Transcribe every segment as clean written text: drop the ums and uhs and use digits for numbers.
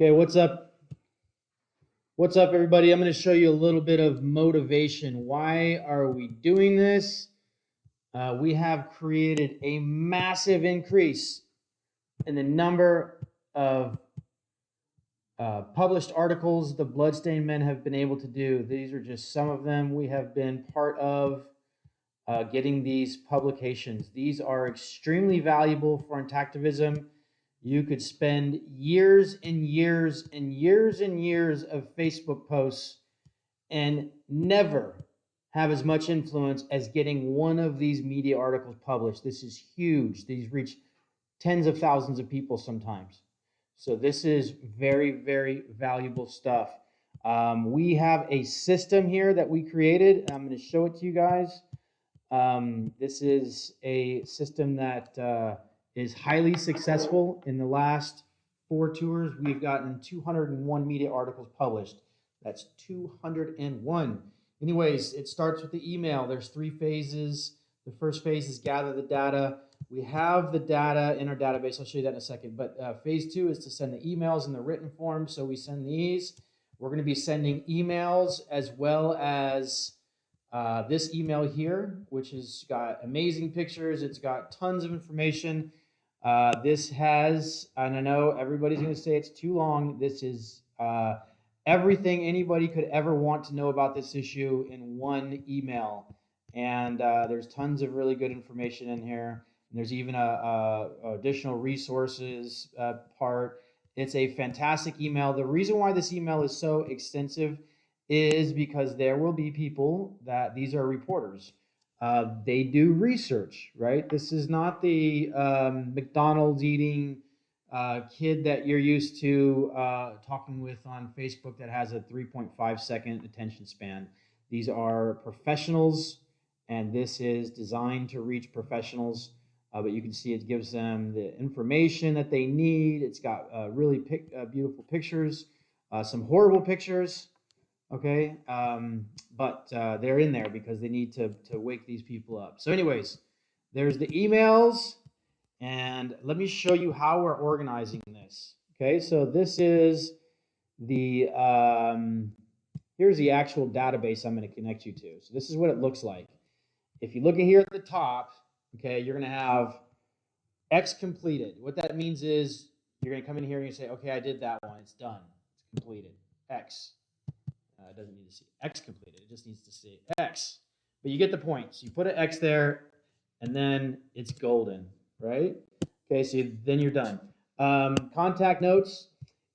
Okay, what's up? What's up, everybody? I'm going to show you a little bit of motivation. Why are we doing this? We have created a massive increase in the number of published articles the Bloodstained Men have been able to do. These are just some of them. We have been part of getting these publications. These are extremely valuable for intactivism. You could spend years and years and years and years of Facebook posts and never have as much influence as getting one of these media articles published. This is huge. These reach tens of thousands of people sometimes. So this is very, very valuable stuff. We have a system here that we created. I'm going to show it to you guys. This is a system that is highly successful. In the last 4 tours, we've gotten 201 media articles published. That's 201. Anyways, it starts with the email. There's 3 phases. The first phase is gather the data. We have the data in our database. I'll show you that in a second. But phase 2 is to send the emails in the written form. So we send these. We're going to be sending emails as well as this email here, which has got amazing pictures. It's got tons of information. This has, and I know everybody's going to say it's too long. This is everything anybody could ever want to know about this issue in one email. And there's tons of really good information in here. And there's even a additional resources part. It's a fantastic email. The reason why this email is so extensive is because there will be people that these are reporters. They do research, right? This is not the McDonald's eating kid that you're used to talking with on Facebook that has a 3.5-second attention span. These are professionals, and this is designed to reach professionals. But you can see it gives them the information that they need. It's got really beautiful pictures, some horrible pictures. Okay, but they're in there because they need to wake these people up. So anyways, there's the emails, and let me show you how we're organizing this. Okay, so this is the, here's the actual database I'm going to connect you to. So this is what it looks like. If you look at here at the top, okay, you're going to have X completed. What that means is you're going to come in here and you say, okay, I did that one. It's done. It's completed. X. It doesn't need to see X completed. It just needs to see X. But you get the point. So you put an X there, and then it's golden, right? Okay, so then you're done. Contact notes.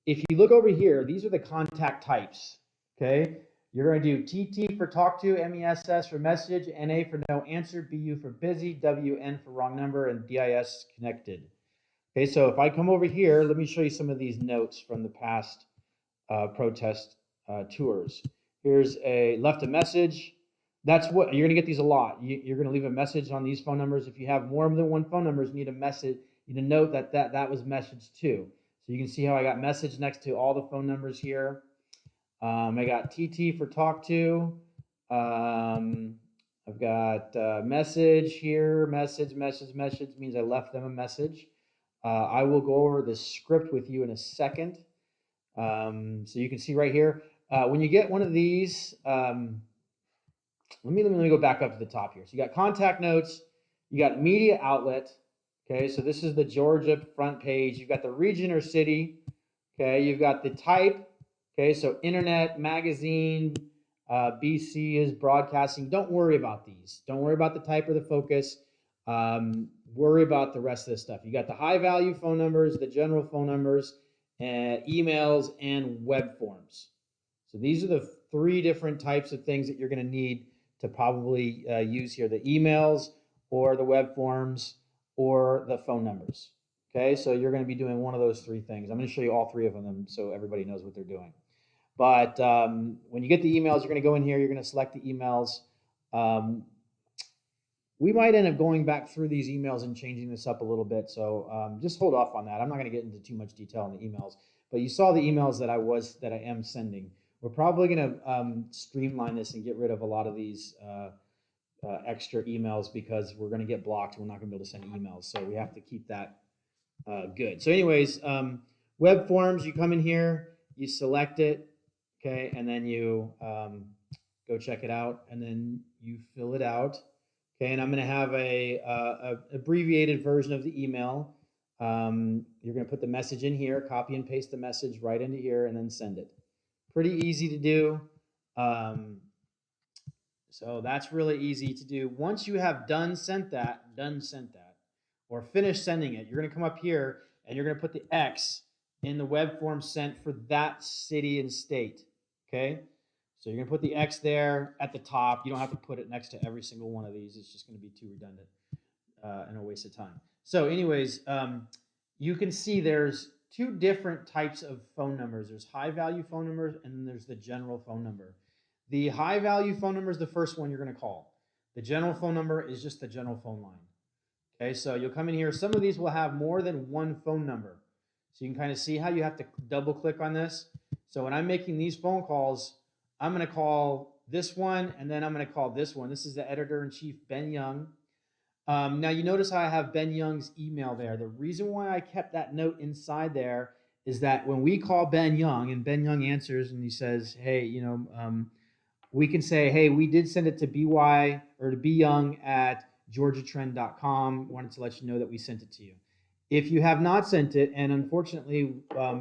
If you look over here, these are the contact types, okay? You're going to do TT for talk to, MESS for message, NA for no answer, BU for busy, WN for wrong number, and DIS connected. Okay, so if I come over here, let me show you some of these notes from the past protest tours. Here's left a message. That's what you're going to get these a lot. You're going to leave a message on these phone numbers. If you have more than one phone numbers, you need a message. You need to note that was message too. So you can see how I got message next to all the phone numbers here. I got TT for talk to. I've got message here. Message means I left them a message. I will go over the script with you in a second. So you can see right here, when you get one of these, let me go back up to the top here. So you got contact notes, you got media outlet. Okay, so this is the Georgia front page. You've got the region or city. Okay, you've got the type. Okay, so internet, magazine, BC is broadcasting. Don't worry about these. Don't worry about the type or the focus. Worry about the rest of this stuff. You got the high value phone numbers, the general phone numbers, emails, and web forms. So these are the 3 different types of things that you're going to need to probably use here: the emails, or the web forms, or the phone numbers. Okay, so you're going to be doing one of those 3 things. I'm going to show you all 3 of them so everybody knows what they're doing. But when you get the emails, you're going to go in here, you're going to select the emails. We might end up going back through these emails and changing this up a little bit. So just hold off on that. I'm not going to get into too much detail on the emails, but you saw the emails that I am sending. We're probably going to streamline this and get rid of a lot of these extra emails because we're going to get blocked. We're not going to be able to send emails. So we have to keep that good. So anyways, Web forms, you come in here, you select it, okay, and then you go check it out, and then you fill it out. Okay, and I'm going to have a abbreviated version of the email. You're going to put the message in here, copy and paste the message right into here, and then send it. Pretty easy to do. So that's really easy to do. Once you have done sent that, or finished sending it, you're going to come up here and you're going to put the X in the web form sent for that city and state. Okay, so you're going to put the X there at the top. You don't have to put it next to every single one of these. It's just going to be too redundant and a waste of time. So anyways, you can see there's two different types of phone numbers. There's high value phone numbers, and then there's the general phone number. The high value phone number is the first one you're going to call. The general phone number is just the general phone line. Okay, so you'll come in here. Some of these will have more than one phone number. So you can kind of see how you have to double click on this. So when I'm making these phone calls, I'm going to call this one, and then I'm going to call this one. This is the editor-in-chief, Ben Young. Now you notice how I have Ben Young's email there. The reason why I kept that note inside there is that when we call Ben Young and Ben Young answers and he says, hey, we can say, hey, we did send it to by or to byoung at georgiatrend.com. Wanted to let you know that we sent it to you. If you have not sent it, and unfortunately,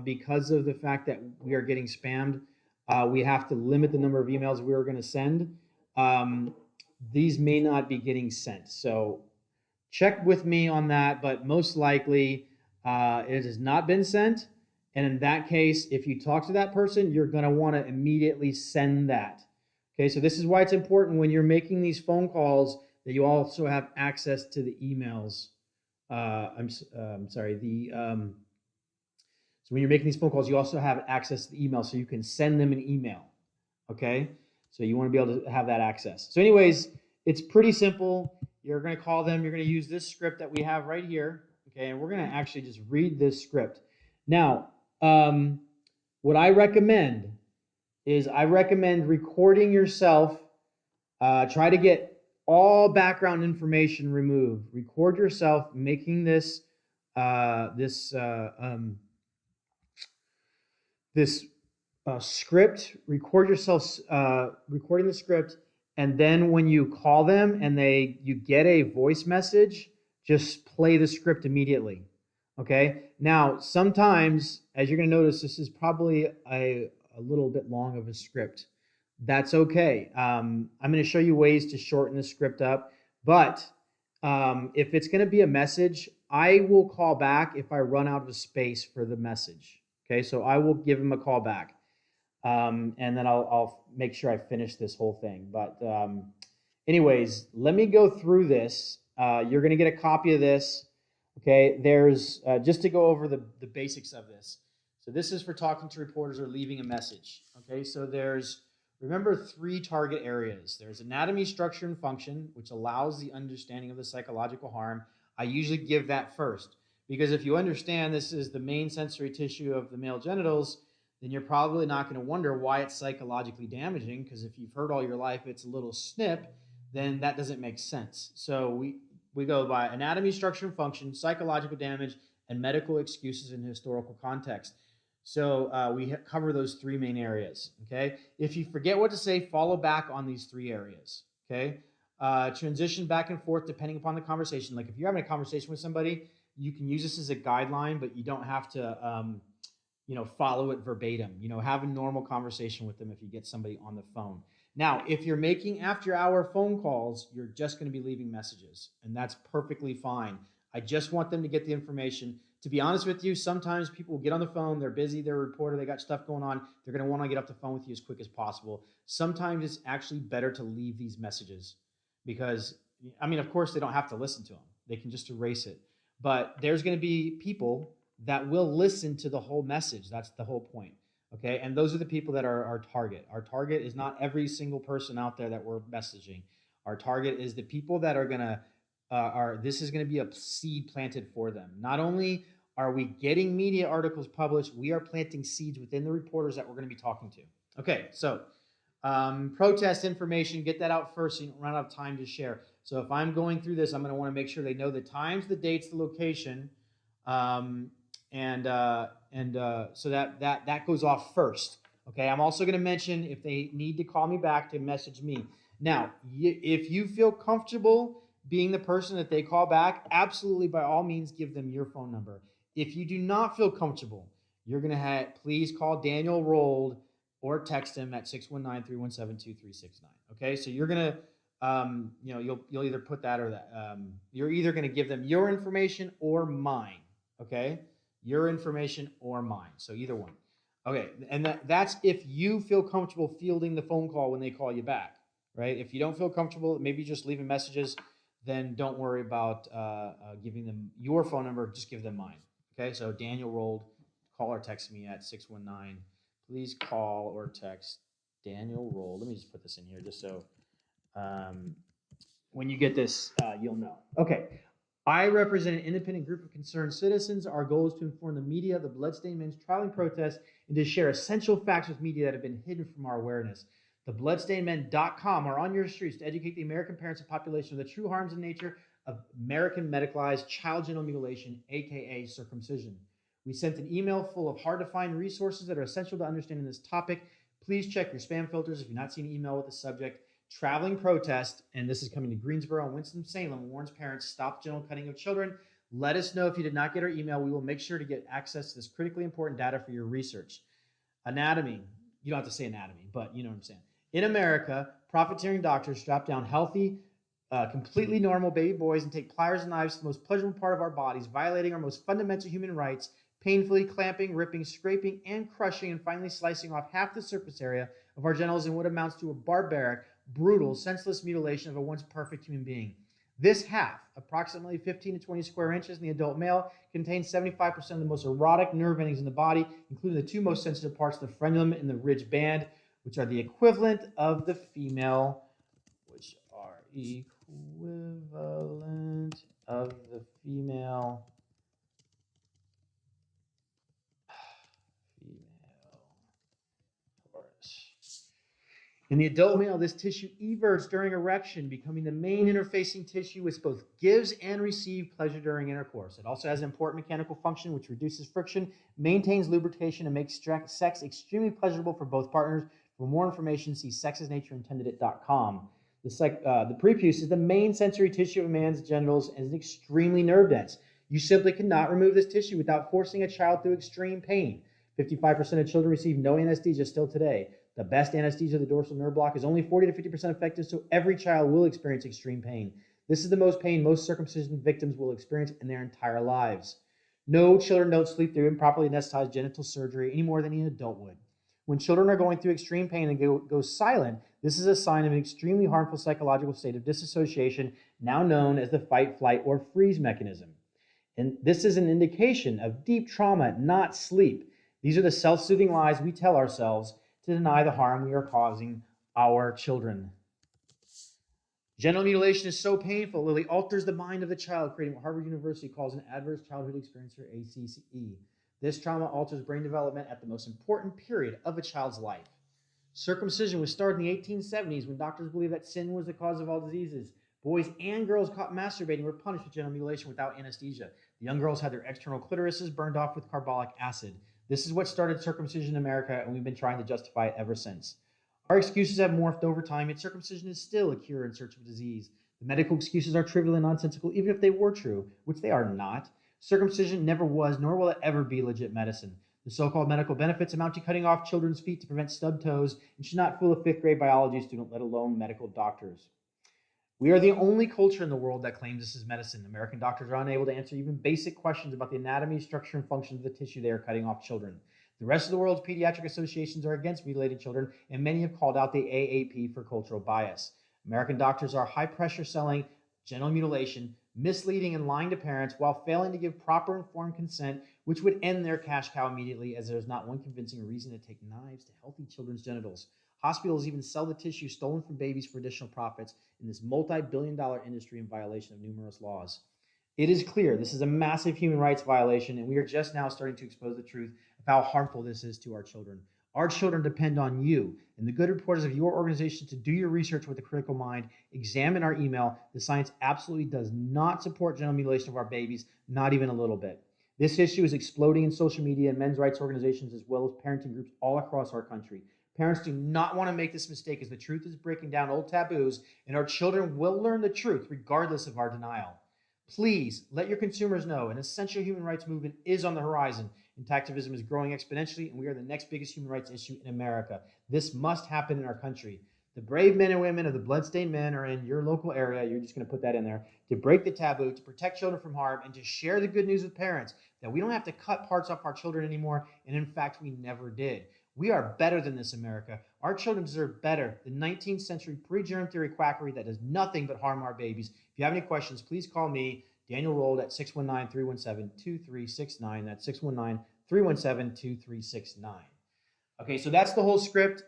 because of the fact that we are getting spammed, we have to limit the number of emails we are going to send. These may not be getting sent. So check with me on that, but most likely it has not been sent. And in that case, if you talk to that person, you're going to want to immediately send that. Okay, so this is why it's important when you're making these phone calls that you also have access to the emails. I'm sorry. So when you're making these phone calls, you also have access to the email, so you can send them an email. Okay, so you want to be able to have that access. So, anyways, it's pretty simple. You're going to call them. You're going to use this script that we have right here. Okay, and we're going to actually just read this script. Now, what I recommend is recording yourself. Try to get all background information removed. Record yourself making this script. Record yourself recording the script, and then when you call them and you get a voice message, just play the script immediately. Okay. Now, sometimes, as you're going to notice, this is probably a little bit long of a script. That's okay. I'm going to show you ways to shorten the script up, but if it's going to be a message, I will call back if I run out of space for the message. Okay, so I will give him a call back, and then I'll make sure I finish this whole thing. But anyways, let me go through this. You're going to get a copy of this. Okay, there's just to go over the basics of this. So this is for talking to reporters or leaving a message. Okay, so remember 3 target areas. There's anatomy, structure, and function, which allows the understanding of the psychological harm. I usually give that first, because if you understand this is the main sensory tissue of the male genitals, then you're probably not going to wonder why it's psychologically damaging, because if you've heard all your life it's a little snip, then that doesn't make sense. So we go by anatomy, structure, and function, psychological damage, and medical excuses in historical context. So we cover those 3 main areas, okay? If you forget what to say, follow back on these 3 areas, okay? Transition back and forth depending upon the conversation. Like if you're having a conversation with somebody, you can use this as a guideline, but you don't have to, follow it verbatim. Have a normal conversation with them if you get somebody on the phone. Now, if you're making after-hour phone calls, you're just going to be leaving messages, and that's perfectly fine. I just want them to get the information. To be honest with you, sometimes people will get on the phone, they're busy, they're a reporter, they got stuff going on, they're going to want to get off the phone with you as quick as possible. Sometimes it's actually better to leave these messages because, of course, they don't have to listen to them. They can just erase it. But there's going to be people that will listen to the whole message. That's the whole point. Okay, and those are the people that are our target. Our target is not every single person out there that we're messaging. Our target is the people that are going to this is going to be a seed planted for them. Not only are we getting media articles published, we are planting seeds within the reporters that we're going to be talking to. Okay, so protest information, get that out first so you don't run out of time to share. So if I'm going through this, I'm going to want to make sure they know the times, the dates, the location, and So that goes off first. Okay, I'm also going to mention if they need to call me back to message me. Now, if you feel comfortable being the person that they call back, absolutely by all means give them your phone number. If you do not feel comfortable, you're going to please call Daniel Rold or text him at 619-317-2369. Okay, so you're going to you'll either put that or that. You're either going to give them your information or mine. Okay, your information or mine. So either one. Okay, and that's if you feel comfortable fielding the phone call when they call you back, right? If you don't feel comfortable, maybe just leaving messages. Then don't worry about giving them your phone number. Just give them mine. Okay, so Daniel Rold, call or text me at 619. Please call or text Daniel Rold. Let me just put this in here just so when you get this, you'll know. Okay. I represent an independent group of concerned citizens. Our goal is to inform the media of the bloodstained men's trialing protest and to share essential facts with media that have been hidden from our awareness. The bloodstainedmen.com are on your streets to educate the American parents and population of the true harms and nature of American medicalized child genital mutilation, aka circumcision. We sent an email full of hard to find resources that are essential to understanding this topic. Please check your spam filters if you've not seen an email with the subject traveling protest, and this is coming to Greensboro and Winston-Salem, warns parents stop genital cutting of children. Let us know if you did not get our email. We will make sure to get access to this critically important data for your research. Anatomy. You don't have to say anatomy, but you know what I'm saying. In America, profiteering doctors strap down healthy, completely normal baby boys and take pliers and knives to the most pleasurable part of our bodies, violating our most fundamental human rights, painfully clamping, ripping, scraping, and crushing, and finally slicing off half the surface area of our genitals in what amounts to a barbaric, brutal, senseless mutilation of a once perfect human being. This half, approximately 15 to 20 square inches in the adult male, contains 75% of the most erotic nerve endings in the body, including the two most sensitive parts, the frenulum and the ridge band, which are the equivalent of the female, In the adult male, this tissue everts during erection, becoming the main interfacing tissue which both gives and receives pleasure during intercourse. It also has an important mechanical function which reduces friction, maintains lubrication, and makes sex extremely pleasurable for both partners. For more information, see sexisnatureintendedit.com. The prepuce is the main sensory tissue of a man's genitals and is extremely nerve dense. You simply cannot remove this tissue without forcing a child through extreme pain. 55% of children receive no anesthesia still today. The best anesthesia of the dorsal nerve block is only 40 to 50% effective, so every child will experience extreme pain. This is the most pain most circumcision victims will experience in their entire lives. No children don't sleep through improperly anesthetized genital surgery any more than an adult would. When children are going through extreme pain and go silent, this is a sign of an extremely harmful psychological state of disassociation, now known as the fight, flight, or freeze mechanism. And this is an indication of deep trauma, not sleep. These are the self-soothing lies we tell ourselves to deny the harm we are causing our children. Genital mutilation is so painful, it literally alters the mind of the child, creating what Harvard University calls an adverse childhood experience, or ACE. This trauma alters brain development at the most important period of a child's life. Circumcision was started in the 1870s when doctors believed that sin was the cause of all diseases. Boys and girls caught masturbating were punished with genital mutilation without anesthesia. The young girls had their external clitorises burned off with carbolic acid. This is what started circumcision in America, and we've been trying to justify it ever since. Our excuses have morphed over time, yet circumcision is still a cure in search of disease. The medical excuses are trivial and nonsensical, even if they were true, which they are not. Circumcision never was, nor will it ever be, legit medicine. The so-called medical benefits amount to cutting off children's feet to prevent stubbed toes and should not fool a fifth-grade biology student, let alone medical doctors. We are the only culture in the world that claims this is medicine. American doctors are unable to answer even basic questions about the anatomy, structure, and function of the tissue they are cutting off children. The rest of the world's pediatric associations are against mutilated children, and many have called out the AAP for cultural bias. American doctors are high-pressure selling genital mutilation, misleading and lying to parents while failing to give proper informed consent, which would end their cash cow immediately, as there is not one convincing reason to take knives to healthy children's genitals. Hospitals even sell the tissue stolen from babies for additional profits in this multi-billion-dollar industry in violation of numerous laws. It is clear this is a massive human rights violation, and we are just now starting to expose the truth of how harmful this is to our children. Our children depend on you and the good reporters of your organization to do your research with a critical mind, examine our email. The science absolutely does not support genital mutilation of our babies, not even a little bit. This issue is exploding in social media and men's rights organizations as well as parenting groups all across our country. Parents do not want to make this mistake as the truth is breaking down old taboos, and our children will learn the truth regardless of our denial. Please let your consumers know an essential human rights movement is on the horizon. Intactivism is growing exponentially, and we are the next biggest human rights issue in America. This must happen in our country. The brave men and women of the Bloodstained Men are in your local area. You're just going to put that in there to break the taboo, to protect children from harm, and to share the good news with parents that we don't have to cut parts off our children anymore. And in fact, we never did. We are better than this, America. Our children deserve better than 19th century pre-germ theory quackery that does nothing but harm our babies. If you have any questions, please call me, Daniel Rold, at 619-317-2369. That's 619-317-2369. Okay, so that's the whole script.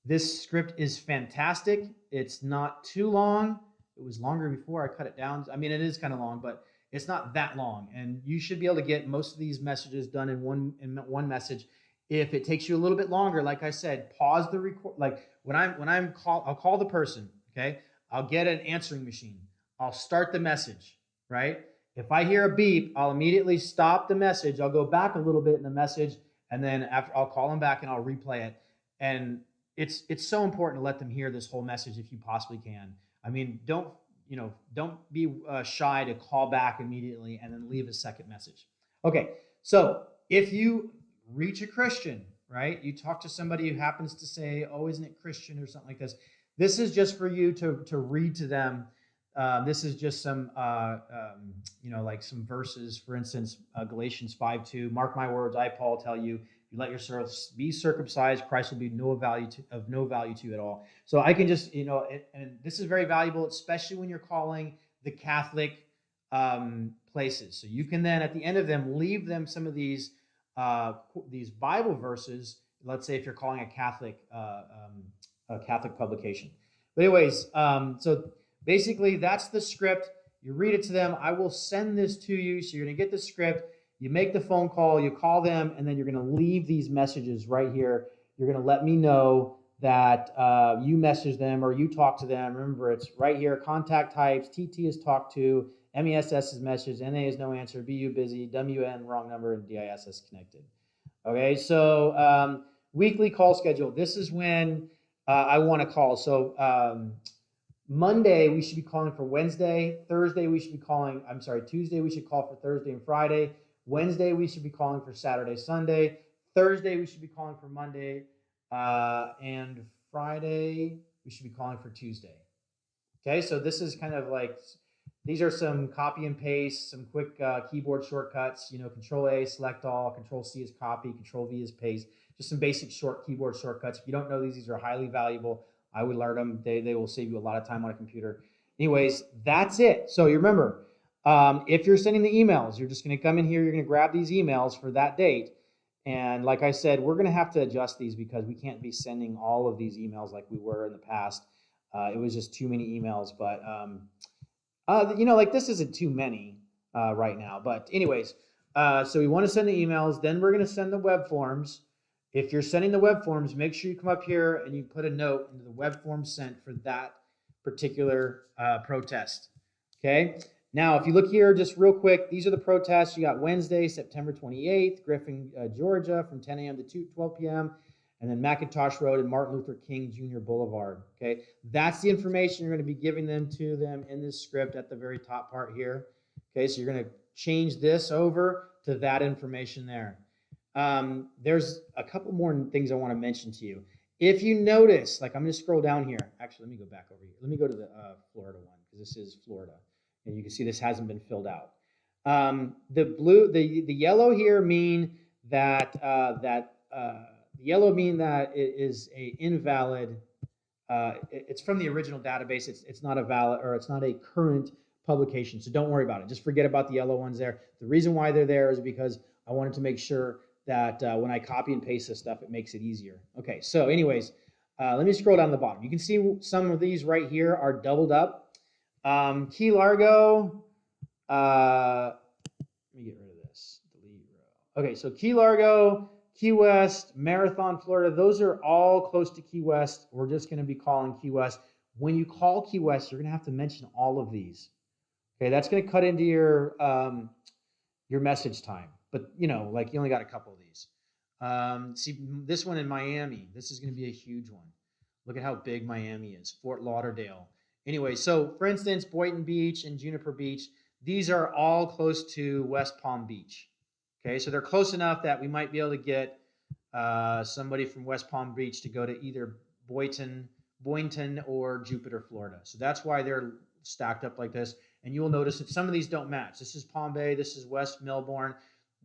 This script is fantastic. It's not too long. It was longer before I cut it down. I mean, it is kind of long, but it's not that long. And you should be able to get most of these messages done in one message. If it takes you a little bit longer, like I said, pause the record. Like I'll call the person. Okay, I'll get an answering machine. I'll start the message. Right. If I hear a beep, I'll immediately stop the message. I'll go back a little bit in the message, and then after I'll call them back and I'll replay it. And it's so important to let them hear this whole message if you possibly can. I mean, don't be shy to call back immediately and then leave a second message. Okay, so if you reach a Christian, right? You talk to somebody who happens to say, "Oh, isn't it Christian?" or something like this. This is just for you to read to them. This is just some, like some verses. For instance, Galatians 5:2. Mark my words, I, Paul, tell you, you let yourselves be circumcised, Christ will be of no value to you at all. So I can just, and this is very valuable, especially when you're calling the Catholic places. So you can then, at the end of them, leave them some of these Bible verses. Let's say if you're calling a Catholic publication. But anyways, so basically that's the script. You read it to them. I will send this to you. So you're going to get the script. You make the phone call, you call them, and then you're going to leave these messages right here. You're going to let me know that you message them or you talk to them. Remember, it's right here. Contact types. TT is talked to. MESS is message. NA is no answer. BU busy. WN wrong number. And DIS is connected. Okay, so weekly call schedule. This is when I want to call. So Monday, we should be calling for Wednesday. Tuesday, we should call for Thursday and Friday. Wednesday, we should be calling for Saturday, Sunday. Thursday, we should be calling for Monday. And Friday, we should be calling for Tuesday. Okay, so this is kind of like, these are some copy and paste, some quick keyboard shortcuts. Control A, select all, Control C is copy, Control V is paste. Just some basic keyboard shortcuts. If you don't know these are highly valuable. I would learn them. They will save you a lot of time on a computer. Anyways, that's it. So you remember, if you're sending the emails, you're just going to come in here. You're going to grab these emails for that date. And like I said, we're going to have to adjust these because we can't be sending all of these emails like we were in the past. It was just too many emails. But, like this isn't too many right now. But anyways, so we want to send the emails. Then we're going to send the web forms. If you're sending the web forms, make sure you come up here and you put a note into the web form sent for that particular protest. Okay. Now, if you look here just real quick, these are the protests. You got Wednesday, September 28th, Griffin, Georgia, from 10 a.m. to 12 p.m., and then McIntosh Road and Martin Luther King Jr. Boulevard. Okay. That's the information you're going to be giving to them in this script at the very top part here. Okay. So you're going to change this over to that information there. There's a couple more things I want to mention to you. If you notice, like I'm going to scroll down here. Actually, let me go back over here. Let me go to the Florida one because this is Florida, and you can see this hasn't been filled out. The yellow here mean that it is a invalid. It's from the original database. It's not a valid, or it's not a current publication. So don't worry about it. Just forget about the yellow ones there. The reason why they're there is because I wanted to make sure that when I copy and paste this stuff, it makes it easier. Okay, so anyways, let me scroll down to the bottom. You can see some of these right here are doubled up. Key Largo, let me get rid of this. Delete row. Okay, so Key Largo, Key West, Marathon, Florida, those are all close to Key West. We're just going to be calling Key West. When you call Key West, you're going to have to mention all of these. Okay, that's going to cut into your your message time. But you know, like you only got a couple of these. See this one in Miami. This is going to be a huge one. Look at how big Miami is. Fort Lauderdale. Anyway, so for instance, Boynton Beach and Juniper Beach, these are all close to West Palm Beach. Okay, so they're close enough that we might be able to get somebody from West Palm Beach to go to either Boynton or Jupiter, Florida. So that's why they're stacked up like this. And you will notice that some of these don't match. This is Palm Bay. This is West Melbourne.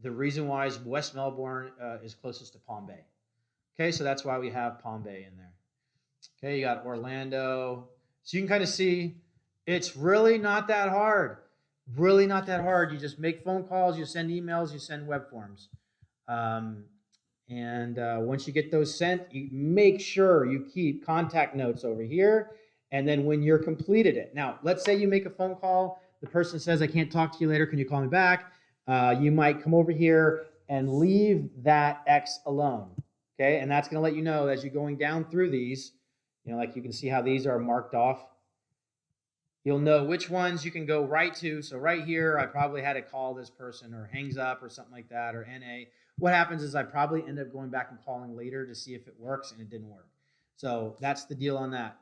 The reason why is West Melbourne is closest to Palm Bay. Okay, so that's why we have Palm Bay in there. Okay, you got Orlando. So you can kind of see it's really not that hard. Really not that hard. You just make phone calls, you send emails, you send web forms. Um, and once you get those sent, you make sure you keep contact notes over here. And then when you're completed it. Now, let's say you make a phone call. The person says, I can't talk to you later. Can you call me back? You might come over here and leave that X alone. Okay, and that's going to let you know as you're going down through these, you know, like you can see how these are marked off. You'll know which ones you can go right to. So right here, I probably had to call this person or hangs up or something like that, or NA. What happens is I probably end up going back and calling later to see if it works, and it didn't work. So that's the deal on that.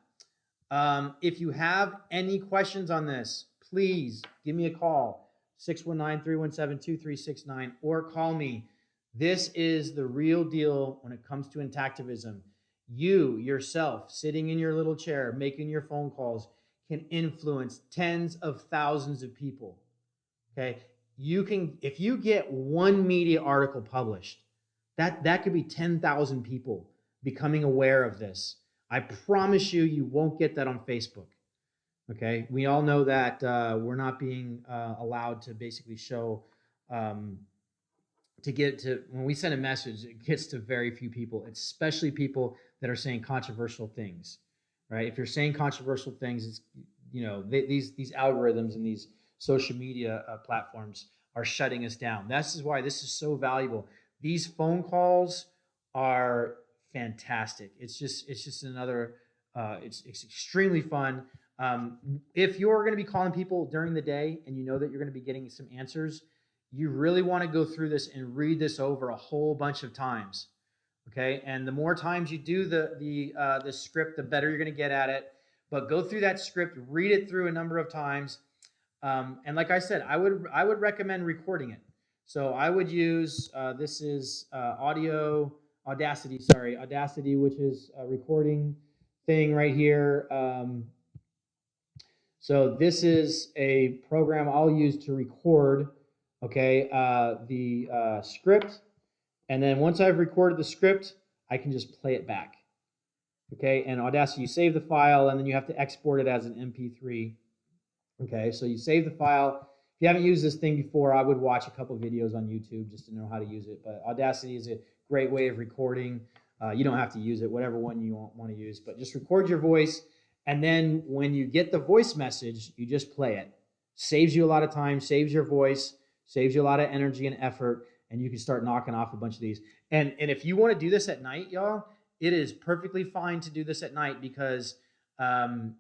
If you have any questions on this, please give me a call, 619-317-2369, or call me. This is the real deal when it comes to intactivism. You yourself, sitting in your little chair, making your phone calls, can influence tens of thousands of people. Okay, you can, if you get one media article published, that could be 10,000 people becoming aware of this. I promise you, you won't get that on Facebook. Okay, we all know that we're not being allowed to basically show to get to, when we send a message, it gets to very few people, especially people that are saying controversial things, right? If you're saying controversial things, it's, you know, these algorithms and these social media platforms are shutting us down. This is why this is so valuable. These phone calls are fantastic. It's just another. It's extremely fun. If you're going to be calling people during the day and you know that you're going to be getting some answers, you really want to go through this and read this over a whole bunch of times. Okay, and the more times you do the script, the better you're going to get at it. But go through that script, read it through a number of times, and like I said, I would recommend recording it. So I would use this is Audacity, which is a recording thing right here. So this is a program I'll use to record, okay, the script. And then once I've recorded the script, I can just play it back. Okay, and Audacity, you save the file and then you have to export it as an MP3. Okay, so you save the file. If you haven't used this thing before, I would watch a couple videos on YouTube just to know how to use it. But Audacity is a great way of recording. You don't have to use it, whatever one you want to use, but just record your voice. And then when you get the voice message, you just play it. Saves you a lot of time, saves your voice, saves you a lot of energy and effort, and you can start knocking off a bunch of these. And if you want to do this at night, y'all, it is perfectly fine to do this at night because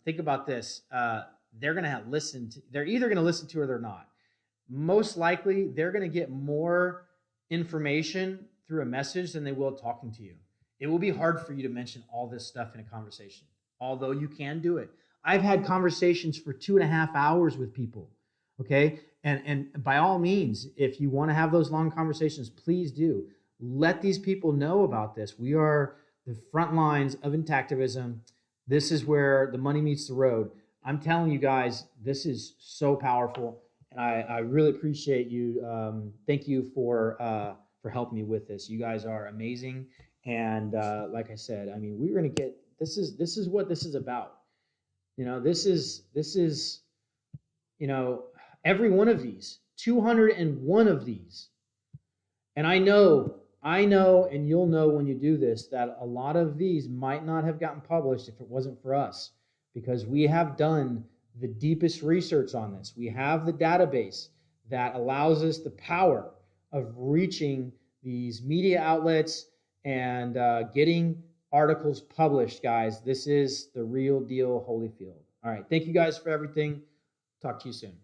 think about this. They're going to listen to, they're either going to listen to it or they're not. Most likely, they're going to get more information through a message than they will talking to you. It will be hard for you to mention all this stuff in a conversation, although you can do it. I've had conversations for 2.5 hours with people, okay? And by all means, if you want to have those long conversations, please do. Let these people know about this. We are the front lines of intactivism. This is where the money meets the road. I'm telling you guys, this is so powerful, and I really appreciate you. Thank you for helping me with this. You guys are amazing, and like I said, I mean, we're gonna get. This is what this is about. You know, this is you know, every one of these, 201 of these, and I know, and you'll know when you do this that a lot of these might not have gotten published if it wasn't for us, because we have done the deepest research on this. We have the database that allows us the power of reaching these media outlets and getting articles published, guys. This is the real deal, Holyfield. All right, thank you guys for everything. Talk to you soon.